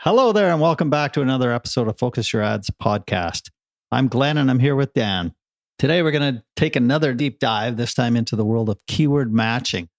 Hello there, and welcome back to another episode of Focus Your Ads podcast. I'm Glenn, and I'm here with Dan. Today, we're going to take another deep dive, this time into the world of keyword matching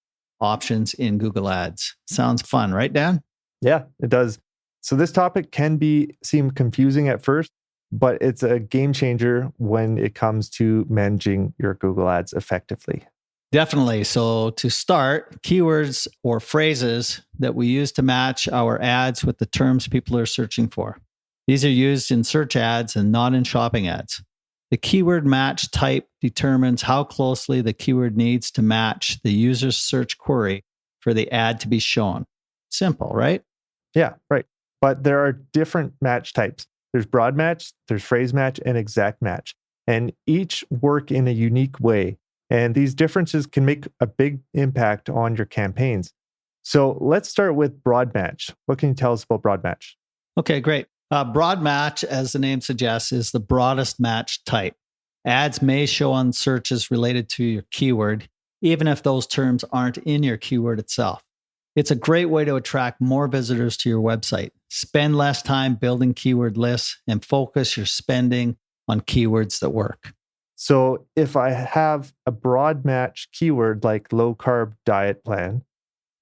options in Google Ads. Sounds fun, right, Dan? Yeah, it does. So this topic can seem confusing at first, but it's a game changer when it comes to managing your Google Ads effectively. Definitely. So to start, keywords or phrases that we use to match our ads with the terms people are searching for. These are used in search ads and not in shopping ads. The keyword match type determines how closely the keyword needs to match the user's search query for the ad to be shown. Simple, right? Yeah, right. But there are different match types. There's broad match, there's phrase match, and exact match. And each work in a unique way. And these differences can make a big impact on your campaigns. So let's start with broad match. What can you tell us about broad match? Okay, great. Broad match, as the name suggests, is the broadest match type. Ads may show on searches related to your keyword, even if those terms aren't in your keyword itself. It's a great way to attract more visitors to your website. Spend less time building keyword lists and focus your spending on keywords that work. So if I have a broad match keyword like low carb diet plan,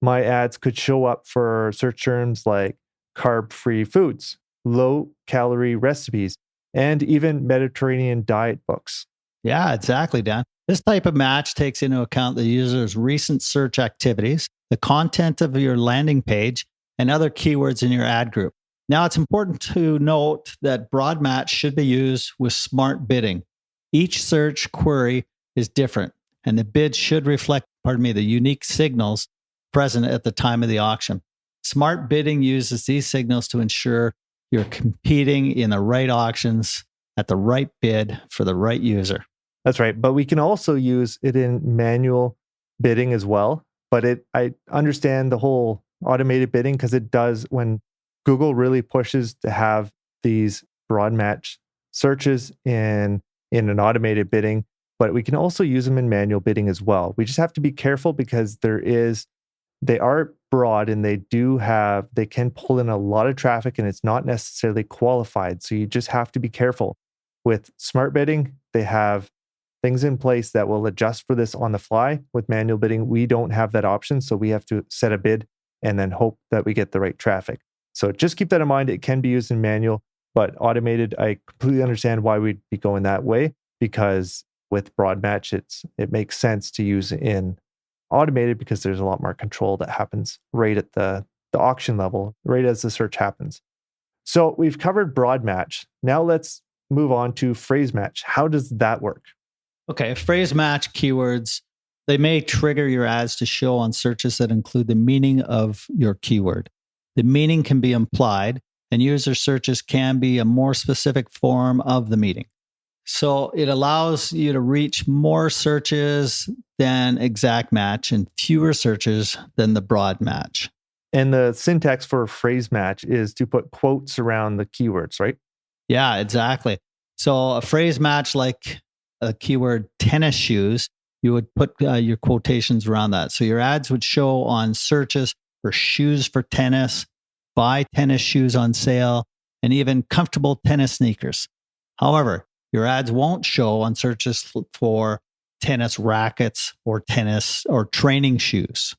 my ads could show up for search terms like carb-free foods, low calorie recipes, and even Mediterranean diet books. Yeah, exactly, Dan. This type of match takes into account the user's recent search activities, the content of your landing page, and other keywords in your ad group. Now, it's important to note that broad match should be used with smart bidding. Each search query is different, and the bid should reflect, the unique signals present at the time of the auction. Smart bidding uses these signals to ensure you're competing in the right auctions at the right bid for the right user. That's right. But we can also use it in manual bidding as well. But I understand the whole automated bidding because it does when Google really pushes to have these broad match searches in an automated bidding, but we can also use them in manual bidding as well. We just have to be careful because they are broad and they can pull in a lot of traffic and it's not necessarily qualified. So you just have to be careful. With smart bidding, they have things in place that will adjust for this on the fly. With manual bidding, we don't have that option. So we have to set a bid and then hope that we get the right traffic. So just keep that in mind. It can be used in manual, but automated, I completely understand why we'd be going that way, because with broad match, it makes sense to use in automated because there's a lot more control that happens right at the auction level, right as the search happens. So we've covered broad match. Now let's move on to phrase match. How does that work? Okay, phrase match keywords, they may trigger your ads to show on searches that include the meaning of your keyword. The meaning can be implied, and user searches can be a more specific form of the meaning. So it allows you to reach more searches than exact match and fewer searches than the broad match. And the syntax for a phrase match is to put quotes around the keywords, right? Yeah, exactly. So a phrase match like a keyword tennis shoes, you would put your quotations around that. So your ads would show on searches for shoes for tennis, buy tennis shoes on sale, and even comfortable tennis sneakers. However, your ads won't show on searches for tennis rackets or tennis or training shoes.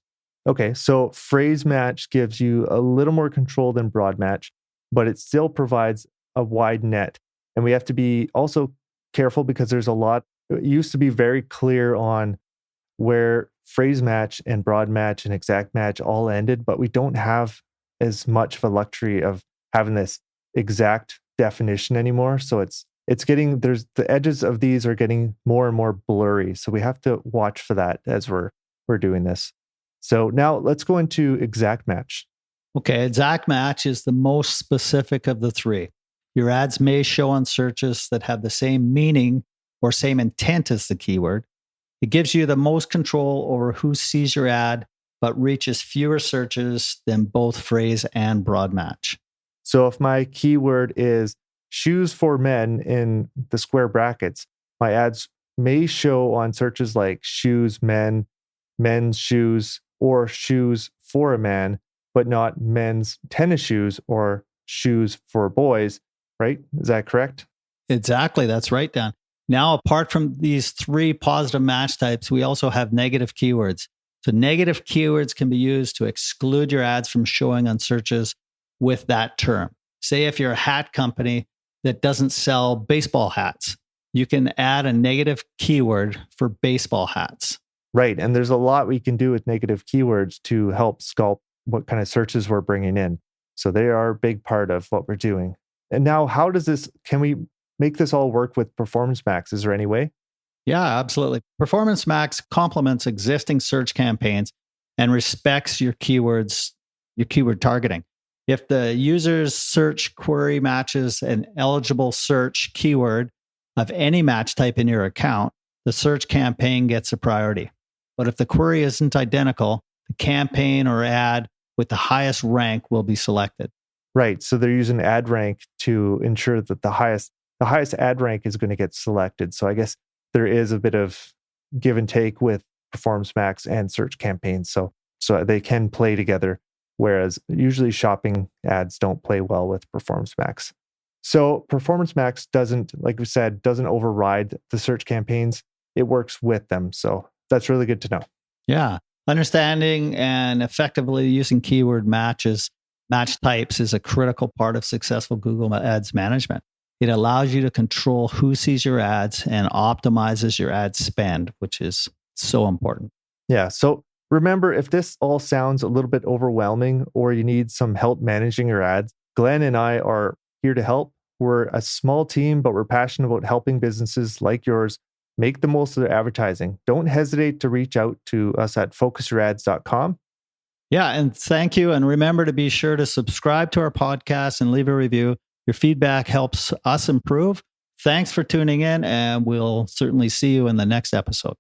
Okay, so phrase match gives you a little more control than broad match, but it still provides a wide net. And we have to be also careful because there's a lot. It used to be very clear on where phrase match and broad match and exact match all ended, but we don't have as much of a luxury of having this exact definition anymore. So it's getting, the edges of these are getting more and more blurry. So we have to watch for that as we're doing this. So now let's go into exact match. Okay, exact match is the most specific of the three. Your ads may show on searches that have the same meaning or same intent as the keyword. It gives you the most control over who sees your ad, but reaches fewer searches than both phrase and broad match. So if my keyword is shoes for men in the square brackets, my ads may show on searches like shoes, men, men's shoes, or shoes for a man, but not men's tennis shoes or shoes for boys, right? Is that correct? Exactly. That's right, Dan. Now, apart from these three positive match types, we also have negative keywords. So negative keywords can be used to exclude your ads from showing on searches with that term. Say if you're a hat company that doesn't sell baseball hats, you can add a negative keyword for baseball hats. Right. And there's a lot we can do with negative keywords to help sculpt what kind of searches we're bringing in. So they are a big part of what we're doing. And now, can we make this all work with Performance Max? Is there any way? Yeah, absolutely. Performance Max complements existing search campaigns and respects your keywords, your keyword targeting. If the user's search query matches an eligible search keyword of any match type in your account, the search campaign gets a priority. But if the query isn't identical, the campaign or ad with the highest rank will be selected. Right. So they're using ad rank to ensure that the highest ad rank is going to get selected. So I guess there is a bit of give and take with Performance Max and search campaigns. So they can play together, whereas usually shopping ads don't play well with Performance Max. So Performance Max doesn't override the search campaigns. It works with them. So that's really good to know. Yeah. Understanding and effectively using keyword match types is a critical part of successful Google Ads management. It allows you to control who sees your ads and optimizes your ad spend, which is so important. Yeah. So remember, if this all sounds a little bit overwhelming or you need some help managing your ads, Glenn and I are here to help. We're a small team, but we're passionate about helping businesses like yours make the most of their advertising. Don't hesitate to reach out to us at focusyourads.com. Yeah, and thank you. And remember to be sure to subscribe to our podcast and leave a review. Your feedback helps us improve. Thanks for tuning in, and we'll certainly see you in the next episode.